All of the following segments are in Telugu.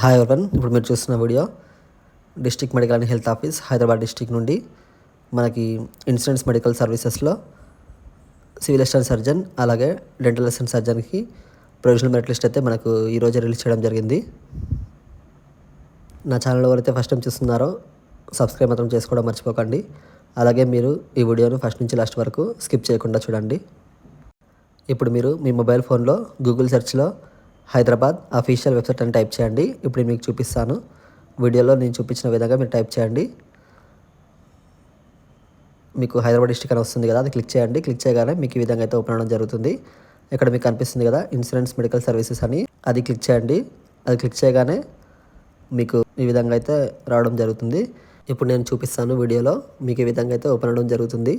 హాయ్ ఎవరివన్, ఇప్పుడు మీరు చూస్తున్న video district medical and health office Hyderabad district నుండి మనకి ఇన్సూరెన్స్ మెడికల్ సర్వీసెస్లో సివిల్ అసిస్టెంట్ సర్జన్ అలాగే డెంటల్ అసిస్టెంట్ సర్జన్కి ప్రొవిజనల్ మెరిట్ లిస్ట్ అయితే మనకు ఈరోజు రిలీజ్ చేయడం జరిగింది. నా ఛానల్ ఎవరైతే ఫస్ట్ టైం చూస్తున్నారో సబ్స్క్రైబ్ మాత్రం చేసుకోవడం మర్చిపోకండి. అలాగే మీరు ఈ వీడియోను ఫస్ట్ నుంచి లాస్ట్ వరకు స్కిప్ చేయకుండా చూడండి. ఇప్పుడు మీరు మీ మొబైల్ ఫోన్లో గూగుల్ సెర్చ్లో హైదరాబాద్ అఫీషియల్ వెబ్సైట్ అని టైప్ చేయండి. ఇప్పుడు మీకు చూపిస్తాను. వీడియోలో నేను చూపించిన విధంగా మీరు టైప్ చేయండి. మీకు హైదరాబాద్ డిస్ట్రిక్ట్ అని వస్తుంది కదా, అది క్లిక్ చేయండి. క్లిక్ చేయగానే మీకు ఈ విధంగా అయితే ఓపెన్ అవ్వడం జరుగుతుంది. ఇక్కడ మీకు కనిపిస్తుంది కదా ఇన్సూరెన్స్ మెడికల్ సర్వీసెస్ అని, అది క్లిక్ చేయండి. అది క్లిక్ చేయగానే మీకు ఈ విధంగా అయితే రావడం జరుగుతుంది. ఇప్పుడు నేను చూపిస్తాను వీడియోలో, మీకు ఈ విధంగా అయితే ఓపెన్ అవ్వడం జరుగుతుంది.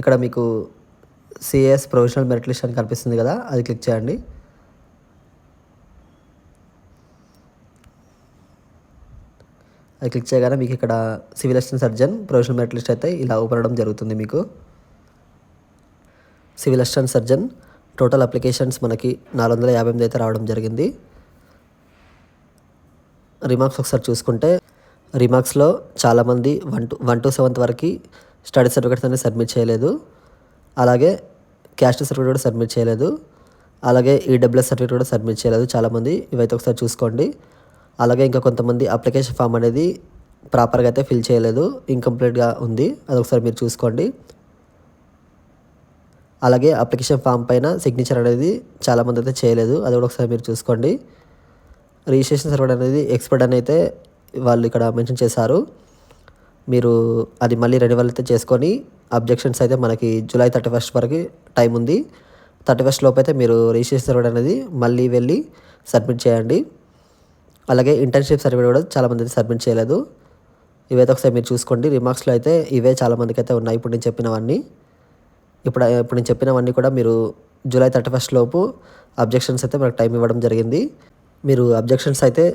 ఇక్కడ మీకు సిఎస్ ప్రొవిజనల్ మెరిట్ లిస్ట్ అని కనిపిస్తుంది కదా, అది క్లిక్ చేయండి. అది క్లిక్ చేయగానే మీకు ఇక్కడ civil assistant surgeon provisional merit list అయితే ఇలా ఓపెన్ అవ్వడం జరుగుతుంది. మీకు civil assistant surgeon total applications మనకి 458 అయితే రావడం జరిగింది. రిమార్క్స్ ఒకసారి చూసుకుంటే రిమార్క్స్లో చాలామంది 1 to 7th వరకు స్టడీ సర్టిఫికేట్స్ అనేది సబ్మిట్ చేయలేదు. అలాగే క్యాస్ట్ సర్టిఫికేట్ కూడా సబ్మిట్ చేయలేదు. అలాగే ఈడబ్ల్యూఎస్ సర్టిఫికేట్ కూడా సబ్మిట్ చేయలేదు చాలామంది. ఇవైతే ఒకసారి చూసుకోండి. అలాగే ఇంకా కొంతమంది అప్లికేషన్ ఫామ్ అనేది ప్రాపర్గా అయితే ఫిల్ చేయలేదు, ఇన్కంప్లీట్గా ఉంది, అది ఒకసారి మీరు చూసుకోండి. అలాగే అప్లికేషన్ ఫామ్ పైన సిగ్నేచర్ అనేది చాలామంది అయితే చేయలేదు, అది కూడా ఒకసారి మీరు చూసుకోండి. రిజిస్ట్రేషన్ సర్టిఫికేట్ అనేది ఎక్స్పైర్డ్ అని అయితే వాళ్ళు ఇక్కడ మెన్షన్ చేశారు. మీరు అది మళ్ళీ రెన్యువల్ అయితే చేసుకొని అబ్జెక్షన్స్ అయితే మనకి జూలై 31 వరకు టైం ఉంది. 31 లోపు అయితే మీరు రిజిస్ట్రేషన్ సర్టిఫికేట్ అనేది మళ్ళీ వెళ్ళి సబ్మిట్ చేయండి. అలాగే ఇంటర్న్షిప్ సర్టిఫికేట్ కూడా చాలామంది అయితే సబ్మిట్ చేయలేదు. ఇవైతే ఒకసారి మీరు చూసుకోండి. రిమార్క్స్లో అయితే ఇవే చాలామందికి అయితే ఉన్నాయి ఇప్పుడు నేను చెప్పినవన్నీ. ఇప్పుడు నేను చెప్పినవన్నీ కూడా మీరు జూలై 31 లోపు అబ్జెక్షన్స్ అయితే మనకు టైం ఇవ్వడం జరిగింది. మీరు అబ్జెక్షన్స్ అయితే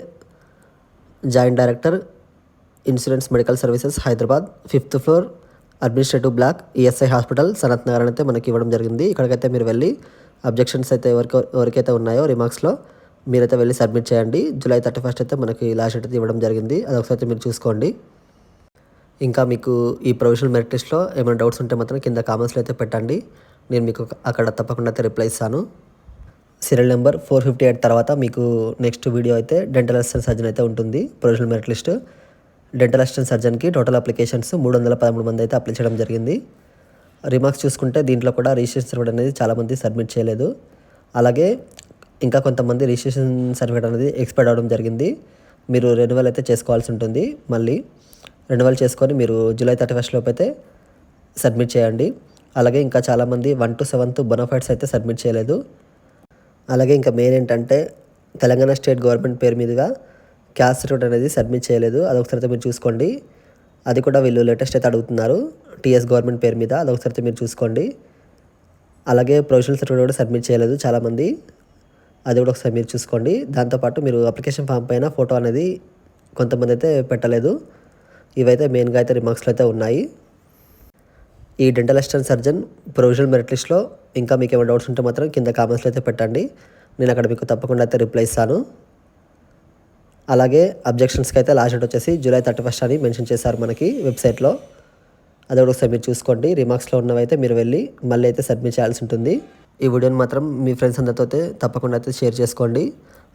joint director insurance medical services Hyderabad 5th floor administrative block ESI hospital Sanath Nagar అయితే మనకి ఇవ్వడం జరిగింది. ఇక్కడికైతే మీరు వెళ్ళి అబ్జెక్షన్స్ అయితే ఎవరికైతే ఉన్నాయో రిమార్క్స్లో మీరైతే వెళ్ళి సబ్మిట్ చేయండి. జూలై 31 అయితే మనకి లాస్ట్ డేట్ అయితే ఇవ్వడం జరిగింది, అది ఒకసారి మీరు చూసుకోండి. ఇంకా మీకు ఈ ప్రొవిజనల్ మెరిట్ లిస్ట్లో ఏమైనా డౌట్స్ ఉంటే మాత్రం కింద కామెంట్స్లో అయితే పెట్టండి. నేను మీకు అక్కడ తప్పకుండా అయితే రిప్లై ఇస్తాను. సీరియల్ నెంబర్ 458 తర్వాత మీకు నెక్స్ట్ వీడియో అయితే డెంటల్ అసిస్టెంట్ సర్జన్ అయితే ఉంటుంది. Provisional merit list dental assistant సర్జన్కి టోటల్ అప్లికేషన్స్ 313 మంది అయితే అప్లై చేయడం జరిగింది. రిమార్క్స్ చూసుకుంటే దీంట్లో కూడా రిజిస్ట్రేషన్ సర్టిఫికేట్ అనేది చాలామంది సబ్మిట్ చేయలేదు. అలాగే ఇంకా కొంతమంది రిజిస్ట్రేషన్ సర్టిఫికేట్ అనేది ఎక్స్పైర్ అవ్వడం జరిగింది. మీరు రెన్యువల్ అయితే చేసుకోవాల్సి ఉంటుంది. మళ్ళీ రెన్యువల్ చేసుకొని మీరు జూలై 31 లోపు అయితే సబ్మిట్ చేయండి. అలాగే ఇంకా చాలామంది 1 to 7th బొనాఫైడ్స్ అయితే సబ్మిట్ చేయలేదు. అలాగే ఇంకా మెయిన్ ఏంటంటే తెలంగాణ స్టేట్ గవర్నమెంట్ పేరు మీదుగా క్యాస్ట్ సర్టిఫికేట్ అనేది సబ్మిట్ చేయలేదు, అదొకసారి అయితే మీరు చూసుకోండి. అది కూడా వీళ్ళు లేటెస్ట్ అయితే అడుగుతున్నారు టీఎస్ గవర్నమెంట్ పేరు మీద, అదొకసారి అయితే మీరు చూసుకోండి. అలాగే ప్రొవిజనల్ సర్టిఫికేట్ కూడా సబ్మిట్ చేయలేదు చాలామంది, అది కూడా ఒకసారి మీరు చూసుకోండి. దాంతోపాటు మీరు అప్లికేషన్ ఫామ్ పైన ఫోటో అనేది కొంతమంది అయితే పెట్టలేదు. ఇవైతే మెయిన్గా అయితే రిమార్క్స్లో అయితే ఉన్నాయి. ఈ dental assistant surgeon provisional merit లిస్ట్లో ఇంకా మీకు ఏమైనా డౌట్స్ ఉంటే మాత్రం కింద కామెంట్స్లో అయితే పెట్టండి. నేను అక్కడ మీకు తప్పకుండా అయితే రిప్లై ఇస్తాను. అలాగే అబ్జెక్షన్స్కి అయితే లాస్ట్ డేట్ వచ్చేసి జూలై 31 అని మెన్షన్ చేశారు మనకి వెబ్సైట్లో, అది కూడా ఒకసారి మీరు చూసుకోండి. రిమార్క్స్లో ఉన్నవైతే మీరు వెళ్ళి మళ్ళీ అయితే సబ్మిట్ చేయాల్సి ఉంటుంది. ఈ వీడియోని మాత్రం మీ ఫ్రెండ్స్ అందరితో అయితే తప్పకుండా అయితే షేర్ చేసుకోండి.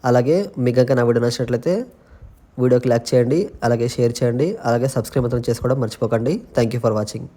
అలాగే మీకు కనుక నా వీడియో నచ్చినట్లయితే వీడియోకి లైక్ చేయండి, అలాగే షేర్ చేయండి, అలాగే సబ్స్క్రైబ్ మాత్రం చేసుకోవడం మర్చిపోకండి. Thank you for watching.